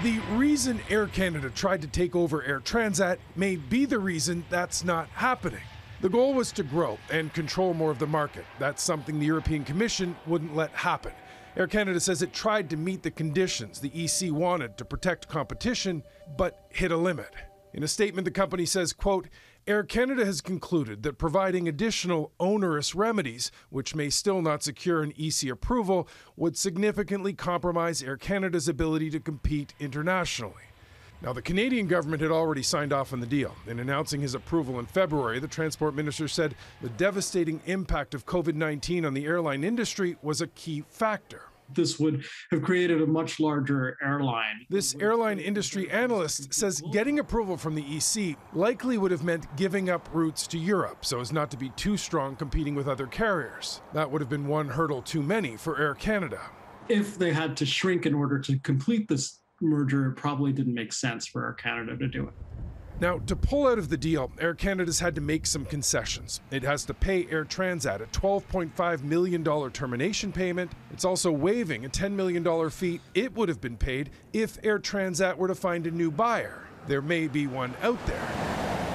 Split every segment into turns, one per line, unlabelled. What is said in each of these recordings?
The reason Air Canada tried to take over Air Transat may be the reason that's not happening. The goal was to grow and control more of the market. That's something the European Commission wouldn't let happen. Air Canada says it tried to meet the conditions the EC wanted to protect competition, but hit a limit. In a statement, the company says, quote, Air Canada has concluded that providing additional onerous remedies, which may still not secure an EC approval, would significantly compromise Air Canada's ability to compete internationally. Now, the Canadian government had already signed off on the deal. In announcing his approval in February, the transport minister said the devastating impact of COVID-19 on the airline industry was a key factor.
This would have created a much larger airline.
This airline industry analyst says getting approval from the EC likely would have meant giving up routes to Europe so as not to be too strong competing with other carriers. That would have been one hurdle too many for Air Canada.
If they had to shrink in order to complete this merger, it probably didn't make sense for Air Canada to do it.
Now, to pull out of the deal, Air Canada's had to make some concessions. It has to pay Air Transat a $12.5 million termination payment. It's also waiving a $10 million fee it would have been paid if Air Transat were to find a new buyer. There may be one out there.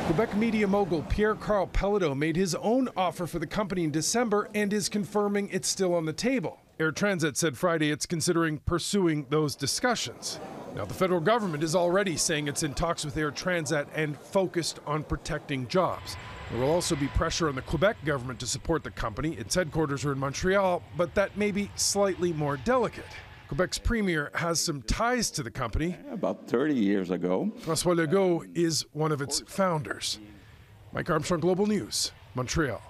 Quebec media mogul Pierre-Carl Pelleteau made his own offer for the company in December and is confirming it's still on the table. Air Transat said Friday it's considering pursuing those discussions. Now, the federal government is already saying it's in talks with Air Transat and focused on protecting jobs. There will also be pressure on the Quebec government to support the company. Its headquarters are in Montreal, but that may be slightly more delicate. Quebec's premier has some ties to the company.
About 30 years ago.
François Legault is one of its founders. Mike Armstrong, Global News, Montreal.